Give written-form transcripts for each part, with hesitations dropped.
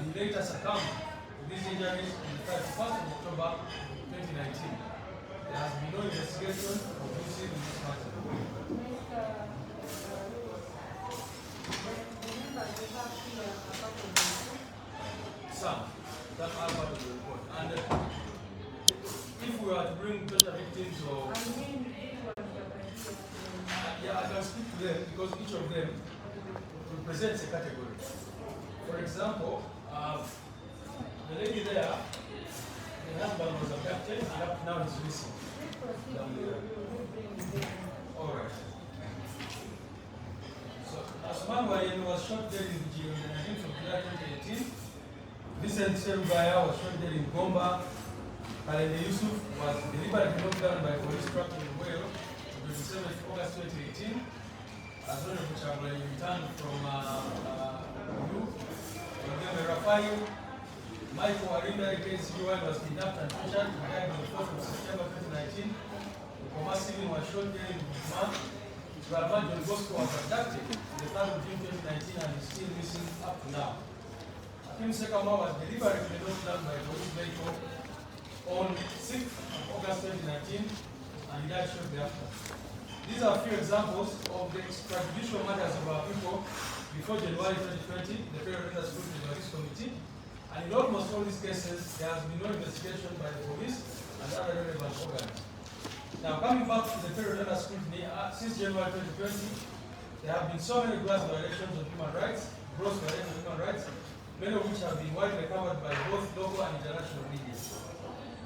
and he later succumbed to these injuries on the 31st of October 2019. There has been no investigation conclusive in this matter. Some that are part of the report. And if we are to bring torture victims or yeah, I can speak to them because each of them represents a category. For example, the lady there, the husband was abducted and up now he's missing. Down there. All right. So, Asman Wayen was shot dead in the 19th of July 2018. Vincent Serugaya was shot dead in Gomba. Kalende Yusuf was deliberately knocked down by police truck in Wales on 27th August 2018. As well as Chagulani returned from Rafael Michael Arinda against UI was kidnapped and tortured. He died on the 4th of September 2019. Komasi was shot dead in Bukman. John Bosco was abducted on the 3rd of June 2019 and is still missing up to now. Akim Sekama was deliberately knocked down by a police vehicle on 6th of August 2019 and he died shortly after. These are a few examples of the extrajudicial matters of our people before January 2020, the Federal Offenders Justice Committee, and in almost all these cases, there has been no investigation by the police and other relevant organs. Now, coming back to the Federal Offenders Scrutiny, since January 2020, there have been so many gross violations of human rights, many of which have been widely covered by both local and international media.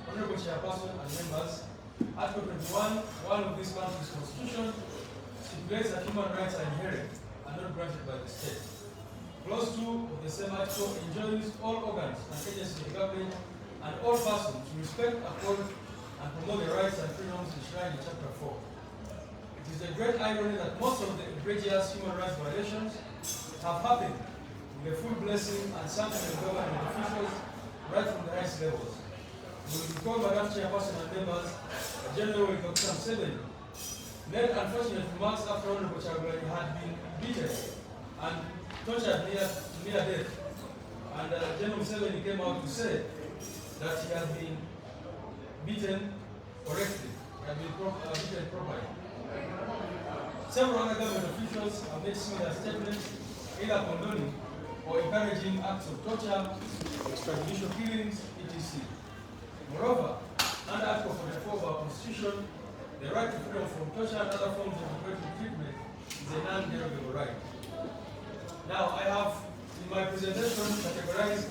Honorable Chairperson and members, Article 21, one of this country's constitution, stipulates that human rights are inherent and not granted by the state. Clause 2 of the same article enjoins all organs and agencies of government and all persons to respect, uphold, and promote the rights and freedoms enshrined in Chapter 4. It is a great irony that most of the egregious human rights violations have happened with the full blessing and sanction of government officials right from the highest levels. We will recall Madam Chairperson and members, General Dr. Museveni made unfortunate remarks after Honorable Chagulani had been beaten and tortured near death. And General Museveni came out to say that he had been beaten correctly, had been beaten properly. Several other government officials have made similar statements, either condoning or encouraging acts of torture, extrajudicial killings, etc. Moreover, under Article 44 of our Constitution, the right to freedom from torture and other forms of oppressive treatment is a non-derogable right. Now, I have, in my presentation, categorized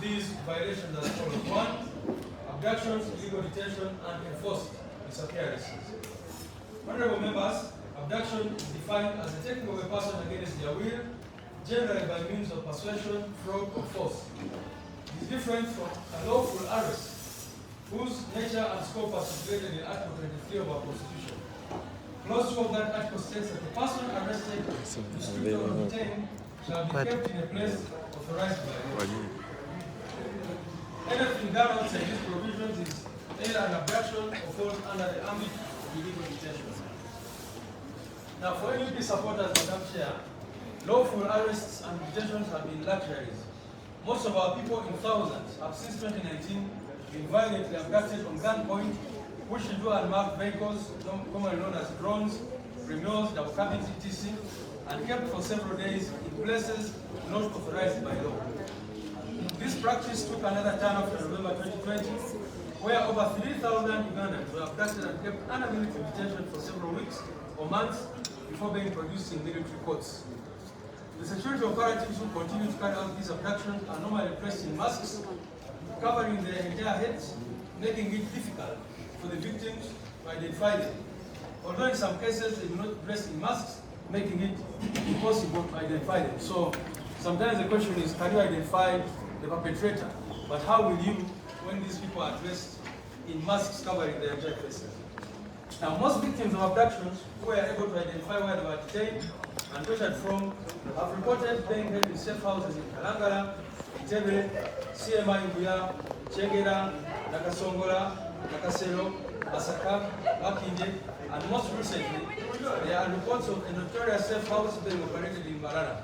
these violations as follows. 1, abductions, illegal detention, and enforced disappearances. Honorable members, abduction is defined as the taking of a person against their will, generally by means of persuasion, fraud, or force. It is different from a lawful arrest, whose nature and scope are stipulated in Article 23 of our Constitution. Clause 2 of that article states that the person arrested, restricted, or detained shall be kept in a place authorized by law. Anything done outside these provisions is either an abduction or falls under the ambit of illegal detention. Now, for NUP supporters, Madam Chair, lawful arrests and detentions have been luxuries. Most of our people in thousands have since 2019 been violently abducted on gunpoint, pushed into unmarked vehicles, commonly known as drones, remules, double cabins, etc., and kept for several days in places not authorized by law. This practice took another turn after November 2020, where over 3,000 Ugandans were abducted and kept under military detention for several weeks or months before being produced in military courts. The security operatives who continue to carry out these abductions are normally dressed in masks, covering their entire heads, making it difficult for the victims to identify them. Although in some cases they do not dress in masks, making it impossible to identify them. So sometimes the question is, can you identify the perpetrator? But how will you when these people are dressed in masks covering their entire faces? Now, most victims of abductions who were able to identify where they were detained and tortured from have reported being held in safe houses in Kalangala, Itebe, CMI Mbuya, Chegera, Nakasongola, Nakasero, Masaka, Makinde, and most recently, there are reports of a notorious safe house being operated in Barara.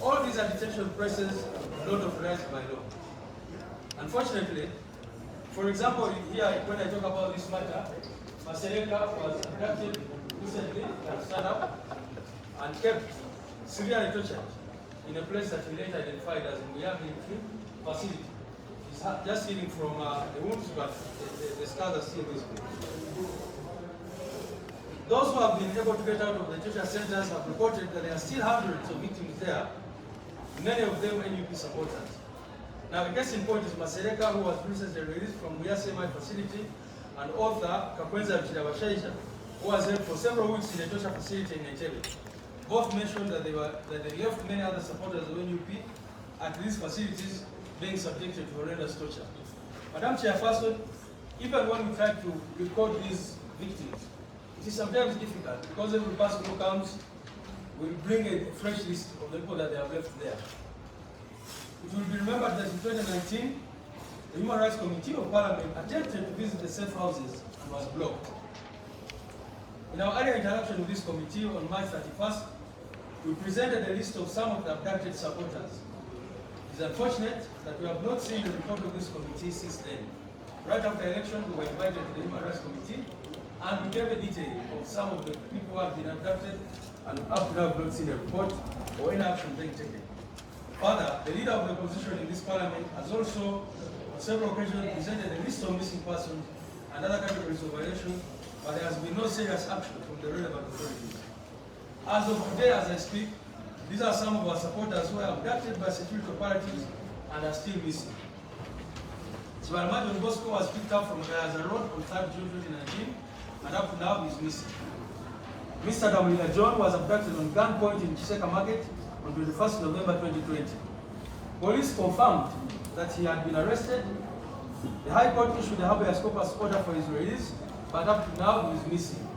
All these are detention places not authorized by law. Unfortunately, for example, here when I talk about this matter, Masereka was abducted recently and stand up and kept severely tortured in a place that we later identified as Muyambi Military Facility. He's just healing from the wounds, but the scars are still visible. Those who have been able to get out of the torture centers have reported that there are still hundreds of victims there, many of them NUP supporters. Now, the case in point is Masereka, who was recently released from Muyasema facility, and author Kakwenza Chidabashaija, who was held for several weeks in a torture facility in Nigeria. Both mentioned that they left many other supporters of NUP at these facilities being subjected to horrendous torture. Madam Chairperson, even when we try to record these victims, it is sometimes difficult because every person who comes will bring a fresh list of the people that they have left there. It will be remembered that in 2019, the Human Rights Committee of Parliament attempted to visit the safe houses and was blocked. In our earlier interaction with this committee on March 31st, we presented a list of some of the abducted supporters. It is unfortunate that we have not seen the report of this committee since then. Right after the election, we were invited to the Human Rights Committee and we gave a detail of some of the people who have been abducted, and up to now we have not seen a report or any action being taken. Further, the leader of the opposition in this parliament has also on several occasions presented a list of missing persons and other categories of violation, but there has been no serious action from the relevant authorities. As of today, as I speak, these are some of our supporters who were abducted by security operatives and are still missing. Sibarama John Bosco was picked up from Gayaza Road on 3rd June 2019, and up to now is missing. Mr. Damulina John was abducted on gunpoint in Chiseka Market on 21st November 2020. Police confirmed that he had been arrested. The High Court issued a habeas corpus order for his release, but up to now he is missing.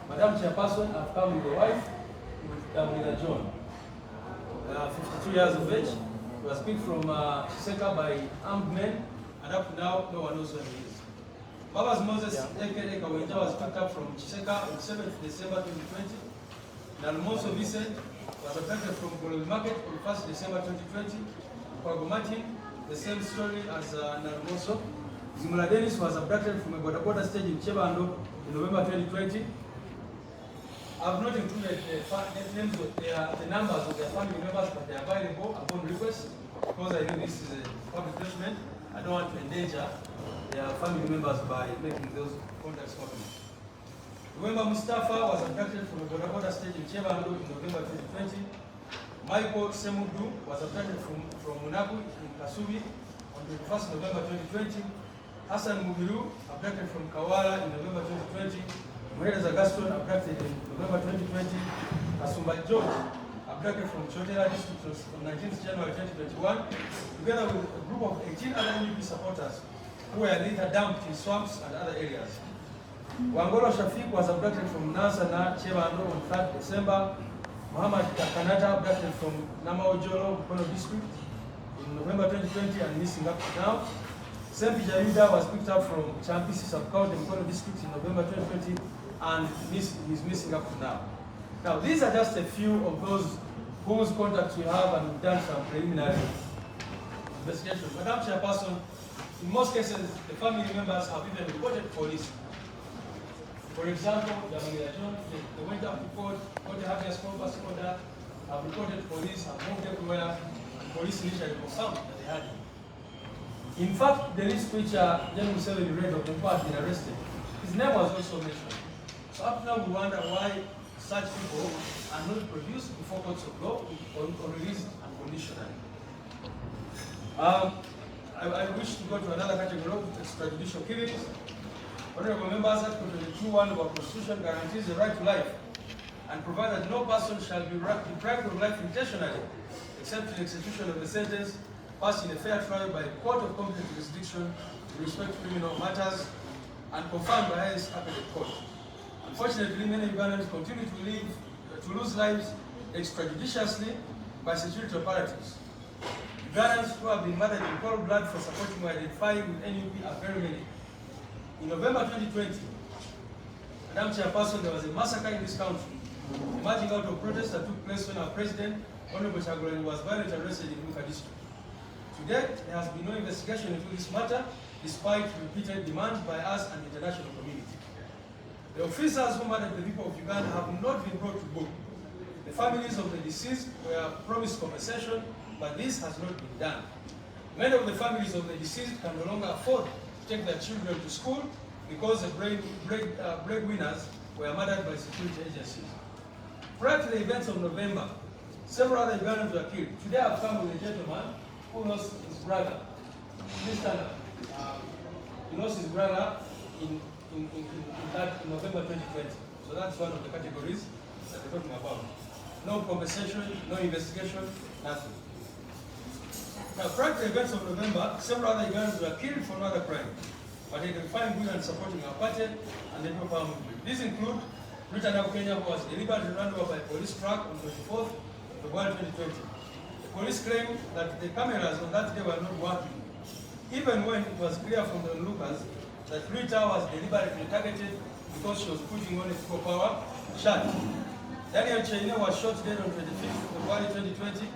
Madam Chairperson, I've come with the wife, with Damulina John, 52 years of age. He was picked from Chiseka by armed men, and up to now, no one knows where he is. Babas Moses, aka Kawenja, was picked up from Chiseka on 7th December 2020. Nalmoso Vincent was abducted from Bolobi Market on 1st December 2020. Kwago Martin, the same story as Nalmoso. Zimula Dennis was abducted from a border stage in Chebando in November 2020. I've not included the names of the numbers of their family members, but they are available upon request, because I know this is a public document. I don't want to endanger their family members by making those contacts public. Remember, Mustafa was abducted from a border stage in Chebando in November 2020. Michael Semudu was abducted from Munaku in Kasubi on 21st November 2020. Hassan Mubiru abducted from Kawala in November 2020. Muheda Zagaston abducted in November 2020. Kasumba George abducted from Chotela district on 19th January 2021, together with a group of 18 other NUP supporters who were later dumped in swamps and other areas. Wangolo Shafiq was abducted from Nasa na Chebando on 3rd December. Muhammad Kanata abducted from Namaojolo, Bukono district in November 2020 and missing up to now. Sempi Jayuda was picked up from Champisi sub-county, Bukono district in November 2020 and he's missing up to now. Now, these are just a few of those whose contacts we have, and we've done some preliminary investigation. Madam Chairperson, in most cases, the family members have even reported police. For example, Damulina John, they went up to court, got a habeas corpus order, have reported police, have moved everywhere, and police initially confirmed that they had him. In fact, the list which General Museveni read of the who had been arrested, his name was also mentioned. So up now we wonder why such people are not produced before courts of law or released unconditionally. I wish to go to another category of extrajudicial killings. Honorable members, Article 22(1) of our Constitution guarantees the right to life and provides that no person shall be deprived of life intentionally except in execution of the sentence passed in a fair trial by a court of competent jurisdiction with respect to criminal matters and confirmed by highest appellate court. Unfortunately, many Ugandans continue to lose lives extrajudiciously by security operatives. Ugandans who have been murdered in cold blood for supporting or identifying with NUP are very many. In November 2020, Madam Chairperson, there was a massacre in this country, emerging out of protests that took place when our president Honorable Chagulani was violently arrested in Luka district. To date, there has been no investigation into this matter, despite repeated demands by us and the international community. The officers who murdered the people of Uganda have not been brought to book. The families of the deceased were promised compensation, but this has not been done. Many of the families of the deceased can no longer afford to take their children to school because the breadwinners were murdered by security agencies. Prior to the events of November, several other Ugandans were killed. Today I've come with a gentleman who lost his brother. Please stand up. He lost his brother in November 2020. So that's one of the categories that we're talking about. No compensation, no investigation, nothing. Now, prior to the events of November, several other Ugandans were killed for another crime, but they can find good and supporting our party and the People Power movement. These include Britain of Kenya, who was deliberately run over by a police truck on 24th February 2020. The police claimed that the cameras on that day were not working, even when it was clear from the onlookers that Rita was deliberately targeted because she was putting on a People Power shirt. Daniel Chaine was shot dead on 25th February 2020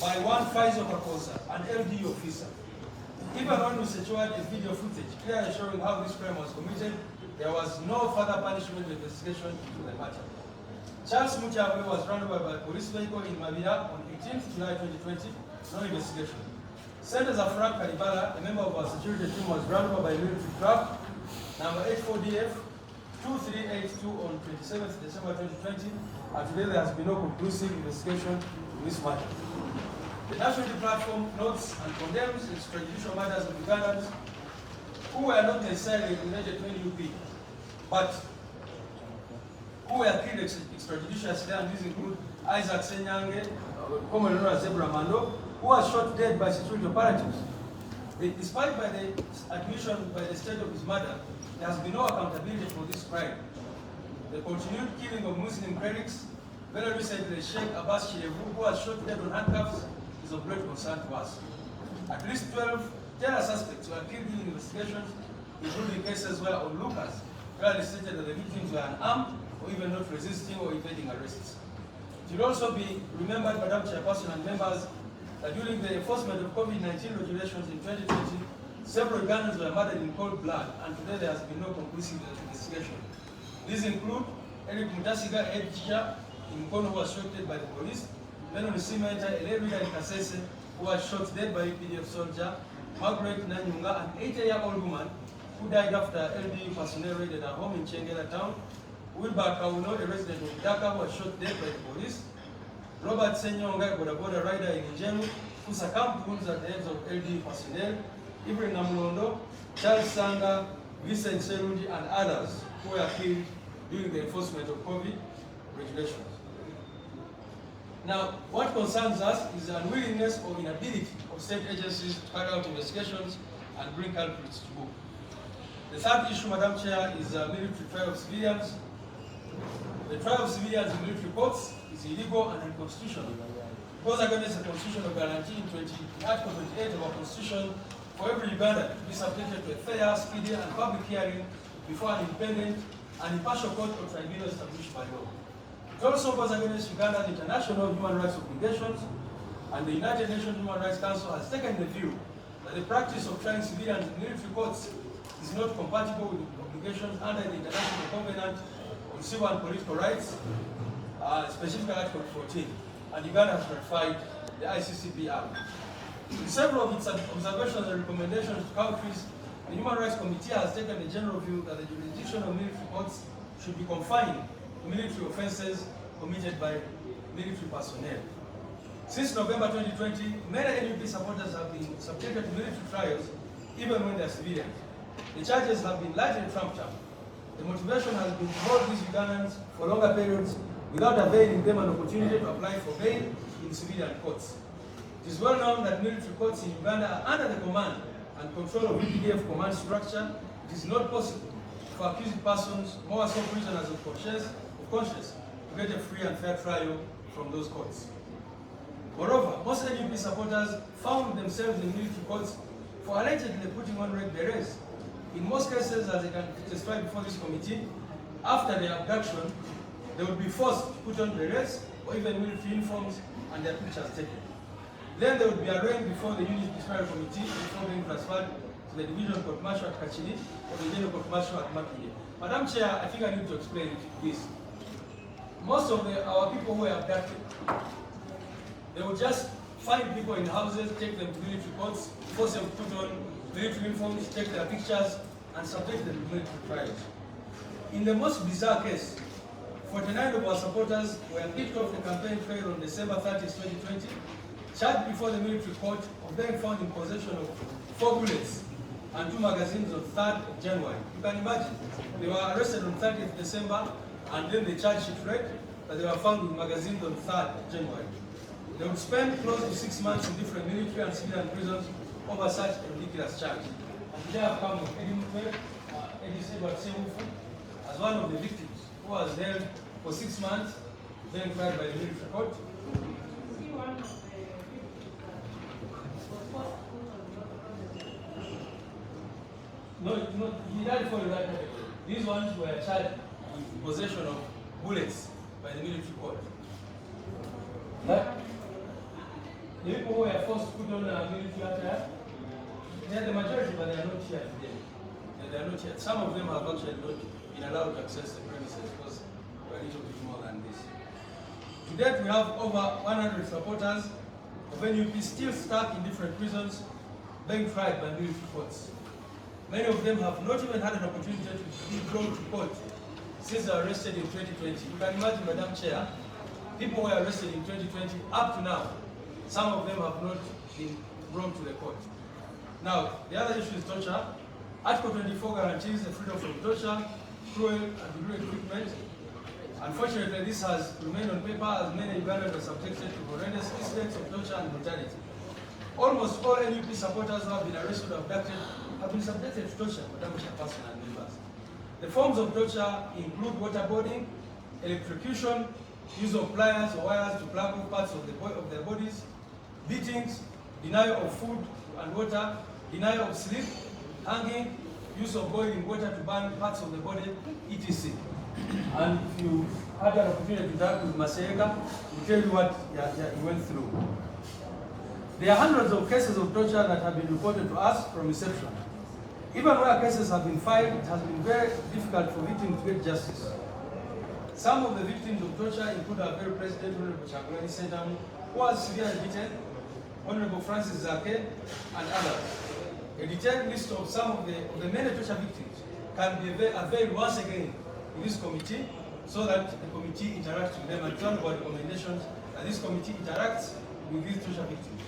by one Pfizer Kakosa, an LD officer. Even when we secured a video footage clearly showing how this crime was committed, there was no further punishment or investigation into the matter. Charles Muchawe was run over by a police vehicle in Mabira on 18th July 2020, no investigation. Senator Frank Kalibala, a member of our security team, was run over by a military truck, number 84DF 2382 on 27th December 2020, and today there has been no conclusive investigation in this matter. The National Unity Platform notes and condemns extrajudicial matters of Ugandans who were not necessarily related to NUP, but who were killed extrajudiciously, and these include Isaac Senyange, commonly known as Zebra Mando, who was shot dead by security operatives. Despite by the admission by the state of his murder, there has been no accountability for this crime. The continued killing of Muslim clerics, very recently Sheikh Abbas Shirevu, who was shot dead on handcuffs, is of great concern to us. At least 12 terror suspects were killed in investigations, including cases where onlookers clearly stated that the victims were unarmed or even not resisting or evading arrests. It should also be remembered, Madam Chairperson and members, that during the enforcement of COVID-19 regulations in 2020, several Ugandans were murdered in cold blood, and today there has been no conclusive investigation. These include Eric Mutasiga, a head teacher in Kono, who was shot dead by the police, Lennon Simenta, a lay reader in Kasese, who was shot dead by a PDF soldier, Margaret Nanyunga, an 80-year-old woman who died after LDU personnel raided her home in Chengela town, Wilbur Kauno, a resident of Dhaka, who was shot dead by the police, Robert Senyonga, a boda rider in Njemu, who succumbed to wounds at the hands of LDU personnel, Ibrahim Namulondo, Charles Sanga, Vincent Serundi, and others who were killed during the enforcement of COVID regulations. Now, what concerns us is the unwillingness or inability of state agencies to carry out investigations and bring culprits to book. The third issue, Madam Chair, is military trial of civilians. The trial of civilians in military courts is illegal and unconstitutional. It goes against the constitutional guarantee in Article 28 of our Constitution for every Ugandan to be subjected to a fair, speedy, and public hearing before an independent and impartial court or tribunal established by law. It also goes against Uganda's international human rights obligations, and the United Nations Human Rights Council has taken the view that the practice of trying civilians in military courts is not compatible with the obligations under the International Covenant on Civil and Political Rights, specifically Article 14, and Uganda has ratified the ICCPR. In several of its observations and recommendations to countries, the Human Rights Committee has taken the general view that the jurisdiction of military courts should be confined to military offenses committed by military personnel. Since November 2020, many NUP supporters have been subjected to military trials, even when they are civilians. The charges have been largely trumped up. The motivation has been to hold these Ugandans for longer periods without availing them an opportunity to apply for bail in civilian courts. It is well known that military courts in Uganda are under the command and control of UPDF command structure. It is not possible for accused persons, more so prisoners of conscience, to get a free and fair trial from those courts. Moreover, most NUP supporters found themselves in military courts for allegedly putting on red berets. In most cases, as they can testify before this committee, after their abduction, they would be forced to put on berets or even military uniforms and their pictures taken. Then they would be arraigned before the unit disciplinary committee before being transferred to the division court martial at Kachini or the general court martial at Makinde. Madam Chair, I think I need to explain this. Most of our people who were abducted, they would just find people in houses, take them to military courts, force them to put on military uniforms, take their pictures, and subject them to military trials. In the most bizarre case, 49 of our supporters were kicked off the campaign trail on December 30, 2020, charged before the military court of being found in possession of 4 bullets and 2 magazines on 3rd of January. You can imagine, they were arrested on 30th December, and then the charge sheet read that they were found with magazines on 3rd of January. They would spend close to 6 months in different military and civilian prisons over such a ridiculous charge. And today I've come with Eddie Mutwe, Eddie Edward Semufu, as one of the victims who was held for 6 months, then tried by the military court. No, he died for the right category. These ones were charged with possession of bullets by the military court. The people who were forced to put on a military attire, they are the majority, but they are not here today. They are not here. Some of them have actually not been allowed to access the premises because we are a little bit more than this. To date, we have over 100 supporters of NUP still stuck in different prisons, being tried by military courts. Many of them have not even had an opportunity to be brought to court since they were arrested in 2020. You can imagine, Madam Chair, people were arrested in 2020 up to now. Some of them have not been brought to the court. Now, the other issue is torture. Article 24 guarantees the freedom from torture, cruel and degrading treatment. Unfortunately, this has remained on paper as many Ugandans are subjected to horrendous incidents of torture and brutality. Almost all NUP supporters who have been arrested or abducted have been subjected to torture, Madam Chairperson and members. The forms of torture include waterboarding, electrocution, use of pliers or wires to plug off parts of their bodies, beatings, denial of food and water, denial of sleep, hanging, use of boiling water to burn parts of the body, etc. And if you had an opportunity to interact with Masereka, we'll tell you what he went through. There are hundreds of cases of torture that have been reported to us from inception. Even where cases have been filed, it has been very difficult for victims to get justice. Some of the victims of torture include our very president, Honorable Kyagulanyi Ssentamu, who was severely beaten, Honorable Francis Zaake, and others. A detailed list of some of the many torture victims can be availed once again in this committee so that the committee interacts with them, and it's one of our recommendations that this committee interacts with these torture victims.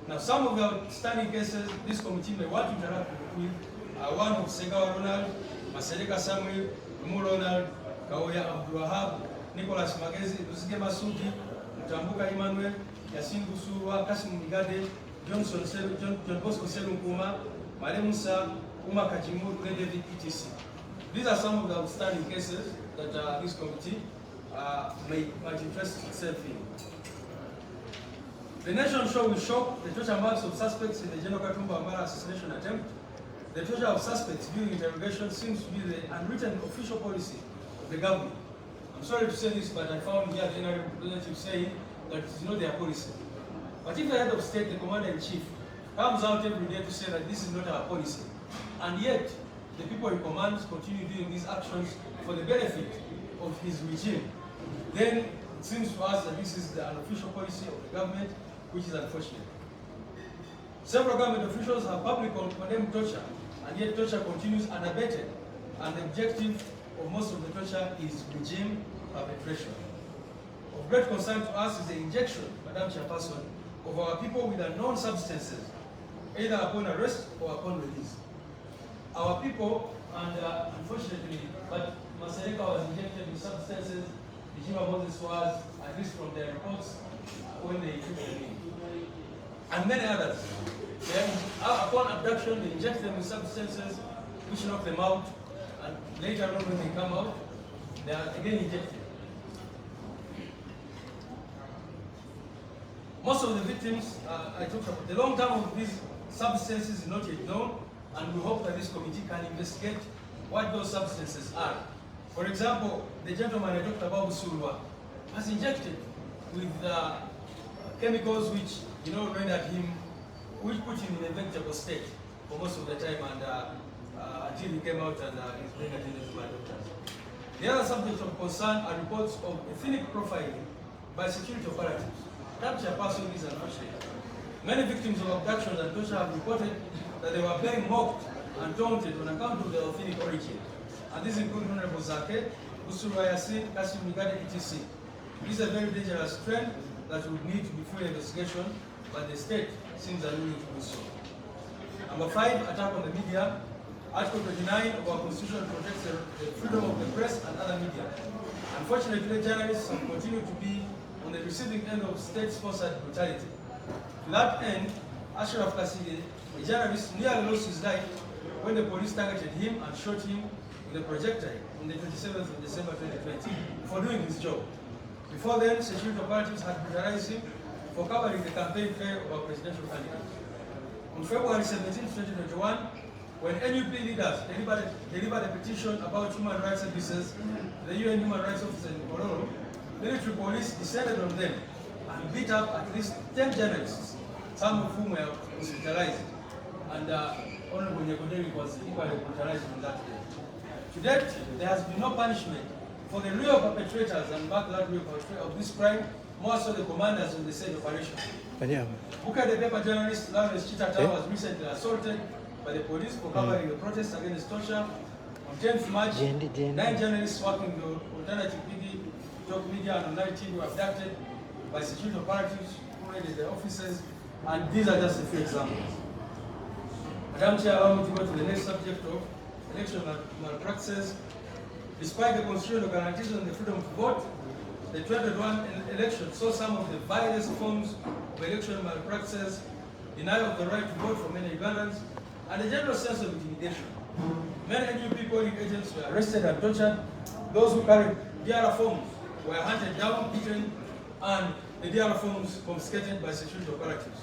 Now, some of the outstanding cases this committee may want to interact with are one of Segawa Ronald, Masereka Samuel, Lumu Ronald, Kaoya Abdulwahab, Nicholas Magezi, Lusige Masugi, Mutambuka Emmanuel, Yasin Busurwa, Kasim Migade, John Bosco Selunkuma, Male Musa, Uma Kajimu, David etc. These are some of the outstanding cases that this committee might interest itself in. The nation show will show the torture marks of suspects in the General Katumba Wamala assassination attempt. The torture of suspects during interrogation seems to be the unwritten official policy of the government. I'm sorry to say this, but I found here the NRM representative saying that it is not their policy. But if the head of state, the commander-in-chief, comes out every day to say that this is not our policy, and yet the people he commands continue doing these actions for the benefit of his regime, then it seems to us that this is the unofficial policy of the government, which is unfortunate. Several government officials have publicly condemned torture, and yet torture continues unabated, and the objective of most of the torture is regime perpetration. Of great concern to us is the injection, Madam Chairperson, of our people with unknown substances, either upon arrest or upon release. Our people, and unfortunately, but Masereka was injected with substances, Ijima Moses was, at least from their reports, when they took them in. And many others. Upon abduction, they inject them with substances which knock them out, and later on when they come out, they are again injected. Most of the victims I talked about, the long term of these substances is not yet known, and we hope that this committee can investigate what those substances are. For example, the gentleman I talked about, Busurwa, was injected with chemicals which rendered him, which put him in a vegetable state for most of the time, and until he came out and is being attended to by doctors. The other subject of concern are reports of ethnic profiling by security operatives. Capture person is unfortunate. Many victims of abductions and torture have reported that they were being mocked and taunted on account of their ethnic origin. And this includes Honorable Zake, Usura Yasin, Kasim Migade, etc. This is a very dangerous trend that would need to be full investigation, but the state seems unwilling to do so. Number 5, attack on the media. Article 29 of our Constitution protects the freedom of the press and other media. Unfortunately, journalists have continued to be on the receiving end of state-sponsored brutality. To that end, Ashraf Kasige, a journalist, nearly lost his life when the police targeted him and shot him with a projectile on the 27th of December 2020 for doing his job. Before then, security operatives had brutalized him for covering the campaign fair of our presidential candidate. On February 17, 2021, when NUP leaders delivered a petition about human rights abuses to the UN Human Rights Office in Kololo, military police descended on them and beat up at least 10 journalists, some of whom were hospitalized. And Honorable Nyegoderi was equally brutalized on that day. To date, there has been no punishment for the real perpetrators and backlash of this crime, more so the commanders of the said operation. Booker the paper journalist Lawrence Chitata was recently assaulted by the police for covering the protests against torture. On 10th March, 9 journalists working in the alternative talk media and online TV were abducted by security operatives who raided their offices, and these are just a few examples. Madam Chair, allow me to go to the next subject of election malpractices. Despite the constitutional guarantees on the freedom to vote, the 2021 election saw some of the vilest forms of election malpractices, denial of the right to vote for many Ugandans, and a general sense of intimidation. Many NUP polling agents were arrested and tortured. Those who carried DR forms were hunted down, beaten, and the DR forms confiscated by security operatives.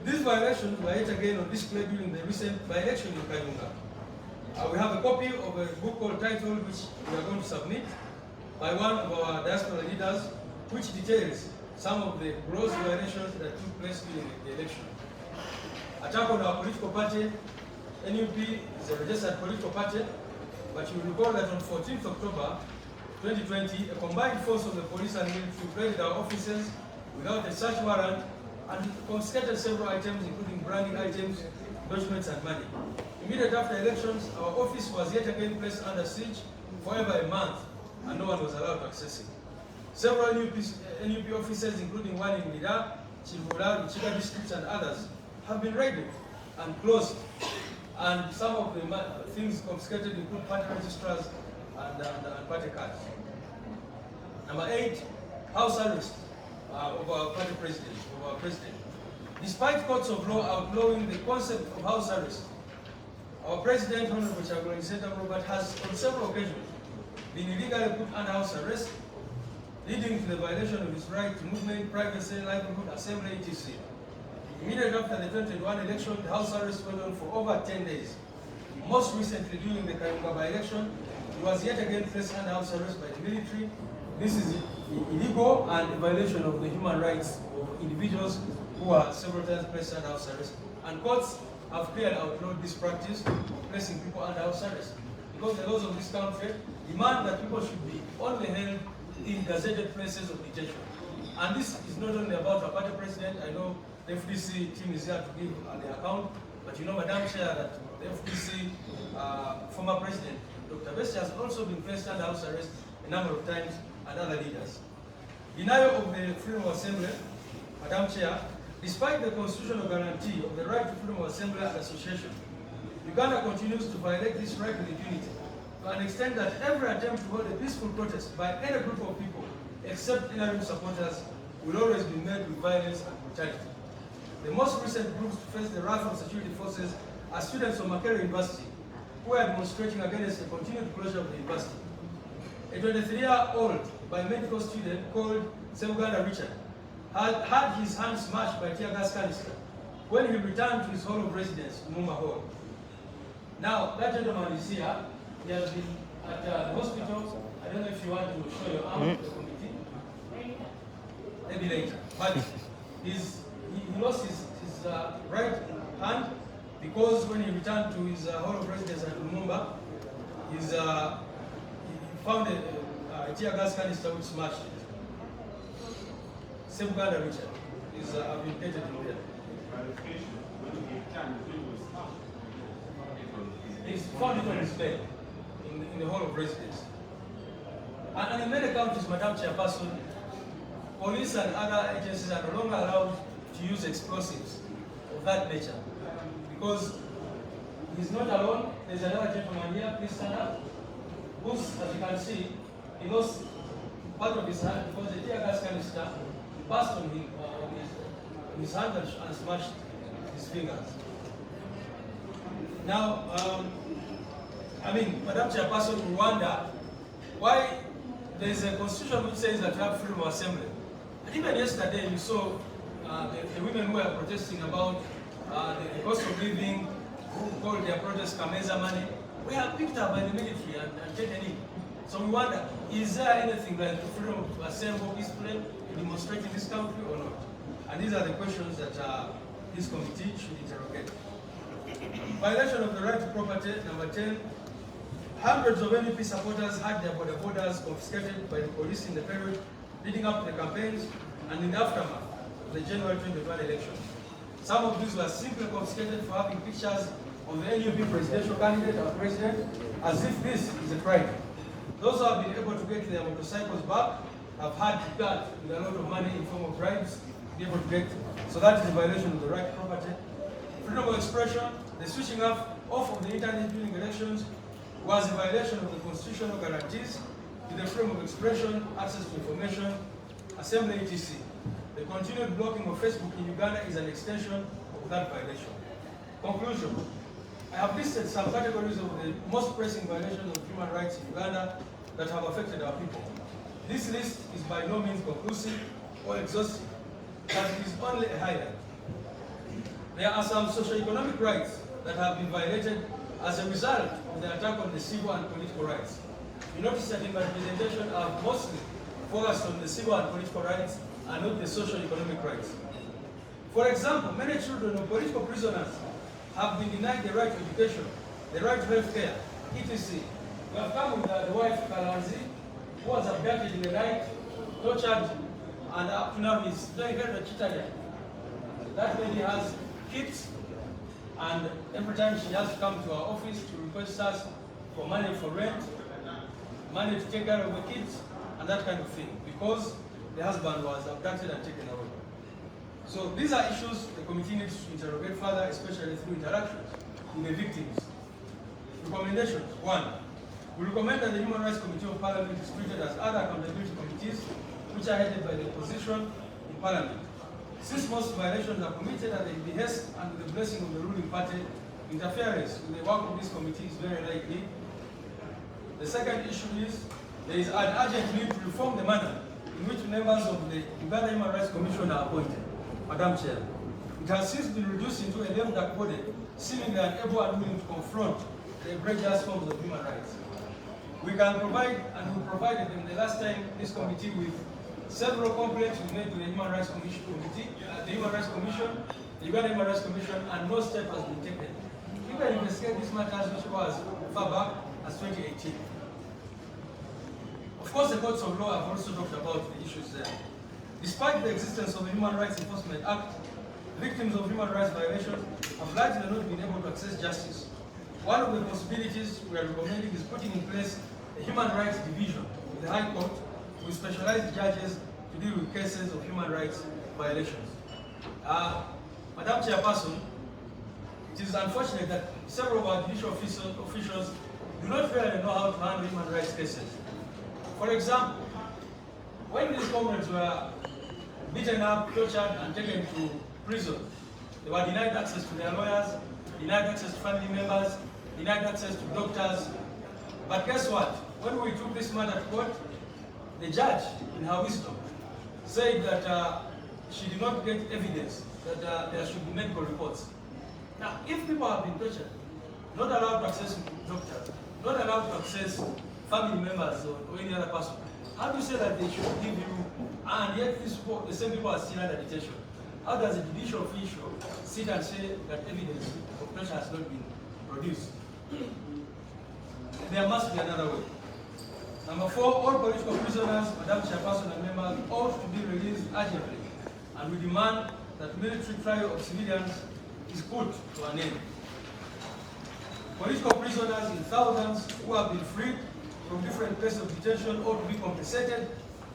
These violations were yet again on display during the recent by-election in Kayunga. We have a copy of a book called titled, which we are going to submit, by one of our diaspora leaders, which details some of the gross violations that took place during the election. Attack on our political party. NUP is a registered political party, but you will recall that on 14th October 2020, a combined force of the police and military raided our offices without a search warrant and confiscated several items, including branding items, documents, and money. Immediately after elections, our office was yet again placed under siege for over a month, and no one was allowed to access it. Several NUP offices, including one in Mira, Chivula, Chiga districts, and others, have been raided and closed, and some of the things confiscated include party registrars and party cards. Number 8, house arrest of our party president, Despite courts of law outlawing the concept of house arrest, our president, Honorable Kyagulanyi Ssentamu Robert, has on several occasions been illegally put under house arrest, leading to the violation of his right to movement, privacy, livelihood, assembly, etc. Immediately after the 2021 election, the house arrest went on for over 10 days. Most recently, during the Kayunga by-election, he was yet again placed under house arrest by the military. This is illegal and a violation of the human rights of individuals who are several times placed under house arrest. And courts have clearly outlawed this practice of placing people under house arrest, because the laws of this country demand that people should be only held in gazetted places of detention. And this is not only about our party president. I know the FDC team is here to give the account, but you know, Madam Chair, that the FDC former president, Dr. Best, has also been placed under house arrest a number of times, and other leaders. Denial of the freedom of assembly, Madam Chair, despite the constitutional guarantee of the right to freedom of assembly and association, Uganda continues to violate this right with impunity, to an extent that every attempt to hold a peaceful protest by any group of people, except NRM supporters, will always be met with violence and brutality. The most recent groups to face the wrath of security forces are students from Makerere University, who are demonstrating against the continued closure of the university. A 23-year-old biomedical student called Sebuganda Richard had his hand smashed by tear gas canister when he returned to his hall of residence, Mumba Hall. Now, that gentleman is here. He has been at the hospital. I don't know if you want to show your arm to the committee. maybe later. But he lost his right hand because when he returned to his hall of residence at Lumumba, he found a tear gas canister which smashed it. Same Uganda Richard is vindicated in there. He's found it on his bed in the hall of residence. And in many countries, Madam Chairperson, police and other agencies are no longer allowed to use explosives of that nature because he's not alone. There's another gentleman here, please stand up, who's, as you can see, he lost part of his hand because the tear gas canister passed on him, his hand and smashed his fingers. Now, Madam Chairperson, we wonder why there is a constitution which says that you have freedom of assembly. And even yesterday, you saw the women who were protesting about the cost of living, who called their protest Kameza money, were picked up by the military and taken in. So we wonder, is there anything like the freedom to assemble, peacefully, to demonstrate in this country or not? And these are the questions that this committee should interrogate. Violation of the right to property, number 10. Hundreds of NUP supporters had their borders confiscated by the police in the period leading up to the campaigns and in the aftermath of the January 2021 election. Some of these were simply confiscated for having pictures of the NUP presidential candidate or president, as if this is a crime. Those who have been able to get their motorcycles back have had to cut with a lot of money in form of bribes to be able to get. So that is a violation of the right to property. Freedom of expression, the switching off of the internet during elections was a violation of the constitutional guarantees to the freedom of expression, access to information, assembly, etc. The continued blocking of Facebook in Uganda is an extension of that violation. Conclusion. I have listed some categories of the most pressing violations of human rights in Uganda that have affected our people. This list is by no means conclusive or exhaustive, but it is only a highlight. There are some socio-economic rights that have been violated as a result of the attack on the civil and political rights. You notice that in my presentation I've mostly focused on the civil and political rights and not the socio-economic rights. For example, many children of political prisoners have been denied the right to education, the right to health care, etc. We have come with the wife Kalanzi, who was abducted in the night, tortured, and up to now he's very vegetarian. That lady has kids, and every time she has to come to our office to request us for money for rent, money to take care of the kids, and that kind of thing, because the husband was abducted and taken away. So these are issues the committee needs to interrogate further, especially through interactions with the victims. Recommendations. 1. We recommend that the Human Rights Committee of Parliament is treated as other accountability committees which are headed by the opposition in Parliament. Since most violations are committed at the behest and with the blessing of the ruling party, interference with the work of this committee is very likely. The second issue is there is an urgent need to reform the manner in which members of the Uganda Human Rights Commission are appointed. Madam Chair, it has since been reduced into a lame duck body, seemingly unable and willing to confront the egregious forms of human rights. We can provide, and we provided them the last time this committee with several complaints we made to the Human Rights Commission the Human Rights Commission, the Uganda Human Rights Commission, and no step has been taken. You can investigate these matters which was far back as 2018. Of course, the courts of law have also talked about the issues there. Despite the existence of the Human Rights Enforcement Act, victims of human rights violations have largely not been able to access justice. One of the possibilities we are recommending is putting in place a human rights division of the High Court with specialized judges to deal with cases of human rights violations. Madam Chairperson, it is unfortunate that several of our judicial officials do not really know how to handle human rights cases. For example, when these comrades were beaten up, tortured, and taken to prison, they were denied access to their lawyers, denied access to family members, denied access to doctors. But guess what? When we took this matter to court, the judge, in her wisdom, said that she did not get evidence that there should be medical reports. Now, if people have been tortured, not allowed to access doctors, not allowed to access family members or any other person, how do you say that they should give you and yet the same people are still under detention. How does a judicial official sit and say that evidence of torture has not been produced? There must be another way. Number 4, all political prisoners, Madam Chairperson and members, ought to be released urgently, and we demand that military trial of civilians is put to an end. Political prisoners in thousands who have been freed from different places of detention ought to be compensated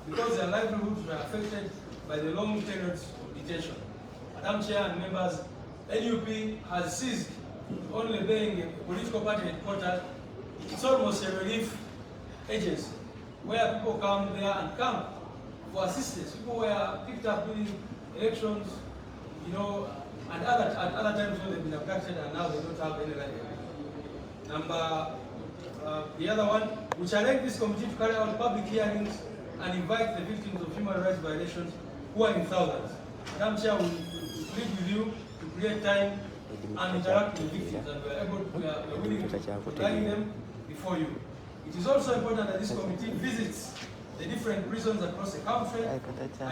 because their livelihoods were affected by the long periods of detention. Madam Chair and members, NUP has ceased only being a political party headquarters. It's almost a relief agency where people come there and come for assistance. People were picked up during elections, you know, and at other times when they've been abducted and now they don't have any right. The other one, we challenge this committee to carry out public hearings and invite the victims of human rights violations who are in thousands. Madam Chair, we plead with you to create time and interact with the victims, and we are willing to bring them before you. It is also important that this committee visits the different prisons across the country and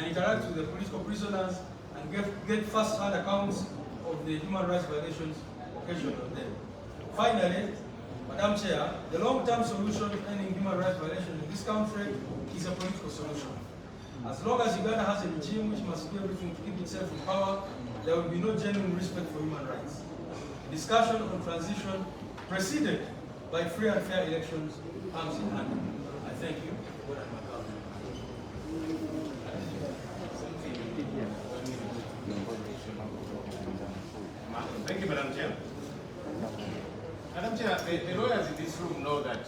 interacts with the political prisoners and get first-hand accounts of the human rights violations occasioned on them. Finally, Madam Chair, the long-term solution to ending human rights violations in this country is a political solution. As long as Uganda has a regime which must do everything to keep itself in power, there will be no genuine respect for human rights. The discussion on transition preceded by free and fair elections comes in hand. I thank you. Thank you, Madam Chair. Madam Chair, the lawyers in this room know that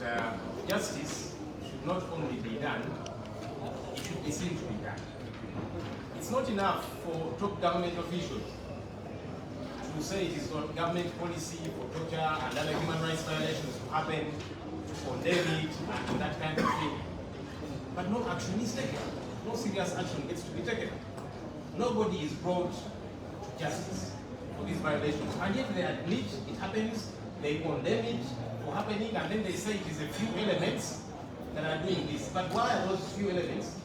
justice should not only be done, it should be seen to be done. It's not enough for top government officials to say it is not government policy for torture and other human rights violations to happen, to condemn it and that kind of thing. But no action is taken. No serious action gets to be taken. Nobody is brought to justice for these violations. And yet they admit it happens, they condemn it for happening, and then they say it is a few elements that are doing this. But why are those few elements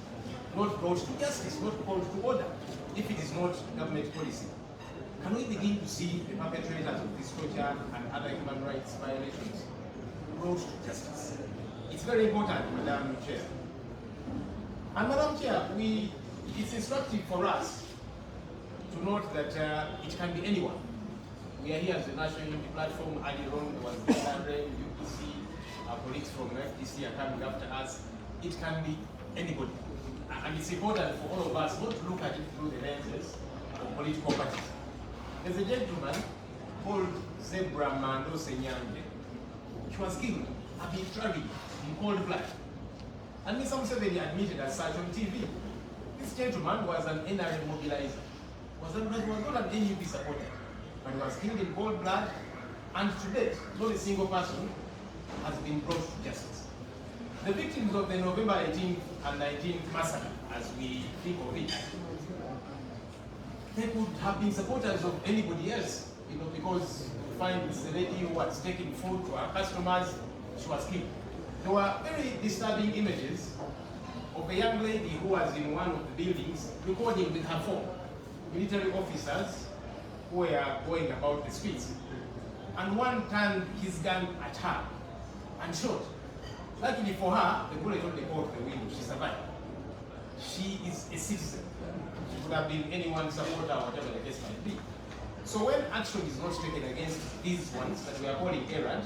not brought to justice, not called to order, if it is not government policy? Can we begin to see the perpetrators of this torture and other human rights violations brought to justice? It's very important, Madam Chair. And Madam Chair, it's instructive for us to note that it can be anyone. We are here as the National Unity Platform. Earlier on, there was the UPC, our colleagues from FDC are coming after us. It can be anybody. And it's important for all of us not to look at it through the lenses of political parties. There's a gentleman called Zebra Mando Senyange. He was killed arbitrarily in cold blood. And Mr. Museveni admitted as such on TV. This gentleman was an NRM mobilizer. Was not an NUP supporter, but he was killed in cold blood, and to date, not a single person has been brought to justice. The victims of the November 18th and 19th massacre, as we think of it, they could have been supporters of anybody else, because you find this lady who was taking food to her customers, she was killed. There were very disturbing images of a young lady who was in one of the buildings recording with her phone military officers who were going about the streets. And one turned his gun at her and shot. Luckily for her, the bullet only caught the window. She survived. She is a citizen. She could have been anyone's supporter or whatever the case might be. So when action is not taken against these ones that we are calling errant,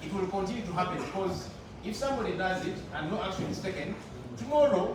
it will continue to happen, because if somebody does it and no action is taken, tomorrow